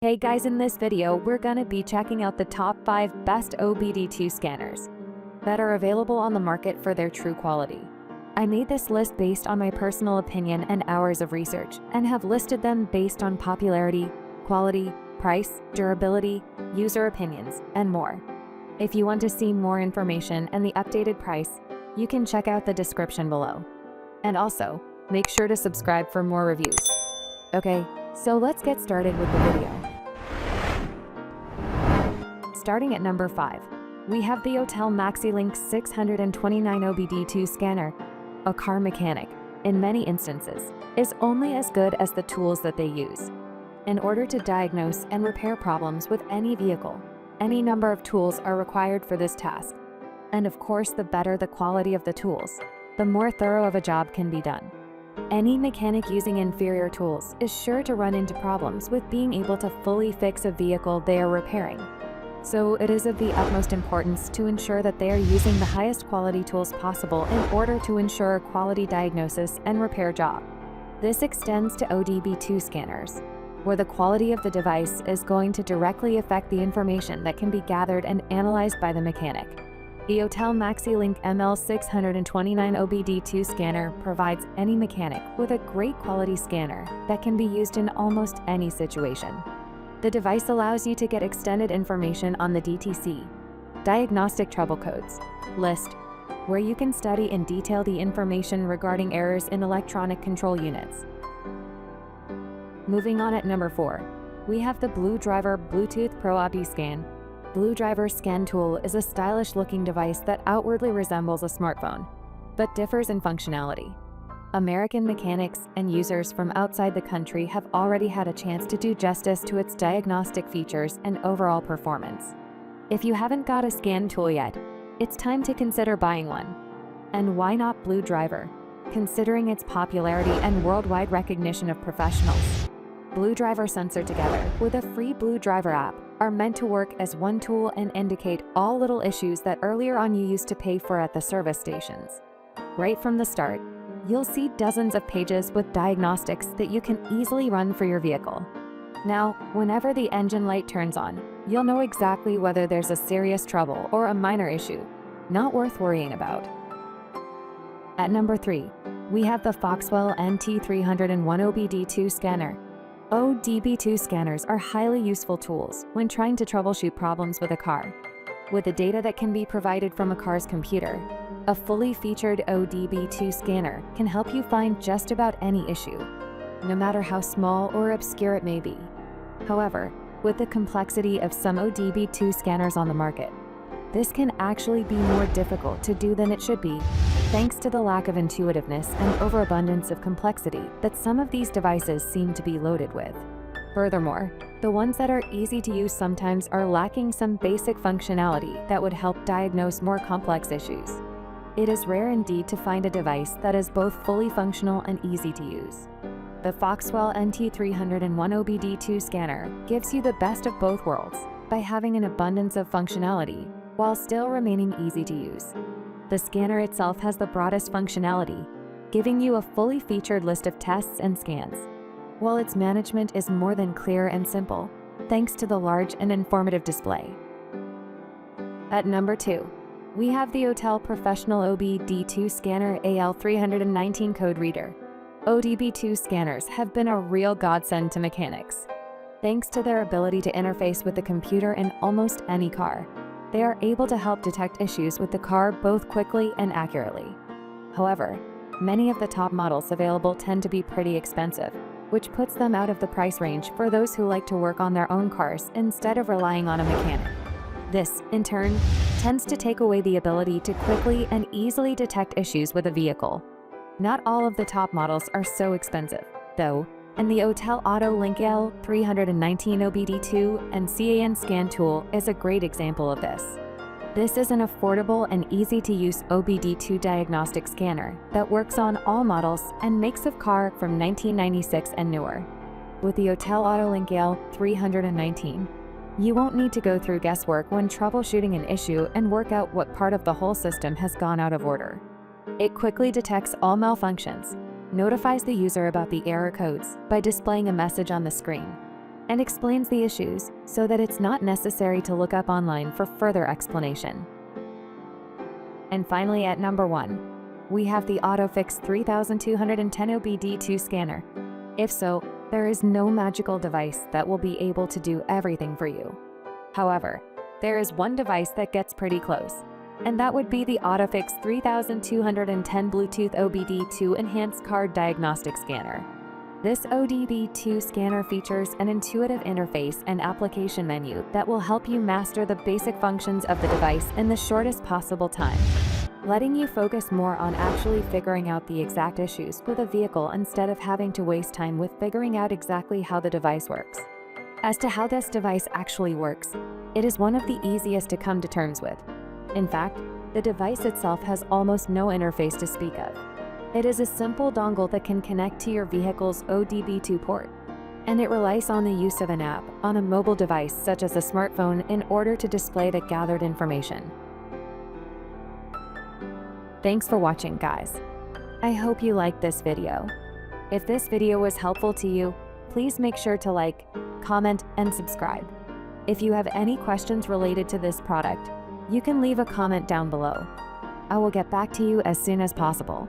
Hey guys, in this video, we're gonna be checking out the top 5 best OBD2 scanners that are available on the market for their true quality. I made this list based on my personal opinion and hours of research, and have listed them based on popularity, quality, price, durability, user opinions, and more. If you want to see more information and the updated price, you can check out the description below. And also, make sure to subscribe for more reviews. Okay, so let's get started with the video. Starting at number 5, we have the Autel MaxiLink 629 OBD2 scanner. A car mechanic, in many instances, is only as good as the tools that they use. In order to diagnose and repair problems with any vehicle, any number of tools are required for this task. And of course, the better the quality of the tools, the more thorough of a job can be done. Any mechanic using inferior tools is sure to run into problems with being able to fully fix a vehicle they are repairing. So it is of the utmost importance to ensure that they are using the highest quality tools possible in order to ensure a quality diagnosis and repair job. This extends to OBD2 scanners, where the quality of the device is going to directly affect the information that can be gathered and analyzed by the mechanic. The Autel MaxiLink ML629 OBD2 scanner provides any mechanic with a great quality scanner that can be used in almost any situation. The device allows you to get extended information on the DTC, diagnostic trouble codes, list, where you can study in detail the information regarding errors in electronic control units. Moving on at number 4, we have the BlueDriver Bluetooth Pro OBD Scan. BlueDriver Scan Tool is a stylish-looking device that outwardly resembles a smartphone, but differs in functionality. American mechanics and users from outside the country have already had a chance to do justice to its diagnostic features and overall performance. If you haven't got a scan tool yet, it's time to consider buying one. And why not BlueDriver, considering its popularity and worldwide recognition of professionals? BlueDriver Sensor together with a free BlueDriver app are meant to work as one tool and indicate all little issues that earlier on you used to pay for at the service stations. Right from the start, you'll see dozens of pages with diagnostics that you can easily run for your vehicle. Now, whenever the engine light turns on, you'll know exactly whether there's a serious trouble or a minor issue, not worth worrying about. At number 3, we have the FOXWELL NT301 OBD2 scanner. OBD2 scanners are highly useful tools when trying to troubleshoot problems with a car. With the data that can be provided from a car's computer, a fully featured OBD2 scanner can help you find just about any issue, no matter how small or obscure it may be. However, with the complexity of some OBD2 scanners on the market, this can actually be more difficult to do than it should be, thanks to the lack of intuitiveness and overabundance of complexity that some of these devices seem to be loaded with. Furthermore, the ones that are easy to use sometimes are lacking some basic functionality that would help diagnose more complex issues. It is rare indeed to find a device that is both fully functional and easy to use. The FOXWELL NT301 OBD2 scanner gives you the best of both worlds by having an abundance of functionality while still remaining easy to use. The scanner itself has the broadest functionality, giving you a fully featured list of tests and scans, while its management is more than clear and simple, thanks to the large and informative display. At number 2, we have the Autel Professional OBD2 Scanner AL319 Code Reader. OBD2 scanners have been a real godsend to mechanics. Thanks to their ability to interface with the computer in almost any car, they are able to help detect issues with the car both quickly and accurately. However, many of the top models available tend to be pretty expensive, which puts them out of the price range for those who like to work on their own cars instead of relying on a mechanic. This, in turn, tends to take away the ability to quickly and easily detect issues with a vehicle. Not all of the top models are so expensive, though, and the Autel AutoLink L319 OBD2 and CAN scan tool is a great example of this. This is an affordable and easy-to-use OBD2 diagnostic scanner that works on all models and makes of car from 1996 and newer. With the Autel AutoLink L319, you won't need to go through guesswork when troubleshooting an issue and work out what part of the whole system has gone out of order. It quickly detects all malfunctions, notifies the user about the error codes by displaying a message on the screen, and explains the issues so that it's not necessary to look up online for further explanation. And finally, at number 1, we have the AUTOPHIX 3210 OBD2 scanner. If so, there is no magical device that will be able to do everything for you. However, there is one device that gets pretty close, and that would be the AUTOPHIX 3210 Bluetooth OBD2 Enhanced Card Diagnostic Scanner. This OBD2 scanner features an intuitive interface and application menu that will help you master the basic functions of the device in the shortest possible time, letting you focus more on actually figuring out the exact issues with a vehicle instead of having to waste time with figuring out exactly how the device works. As to how this device actually works, it is one of the easiest to come to terms with. In fact, the device itself has almost no interface to speak of. It is a simple dongle that can connect to your vehicle's OBD2 port, and it relies on the use of an app on a mobile device such as a smartphone in order to display the gathered information. Thanks for watching, guys. I hope you liked this video. If this video was helpful to you, please make sure to like, comment, and subscribe. If you have any questions related to this product, you can leave a comment down below. I will get back to you as soon as possible.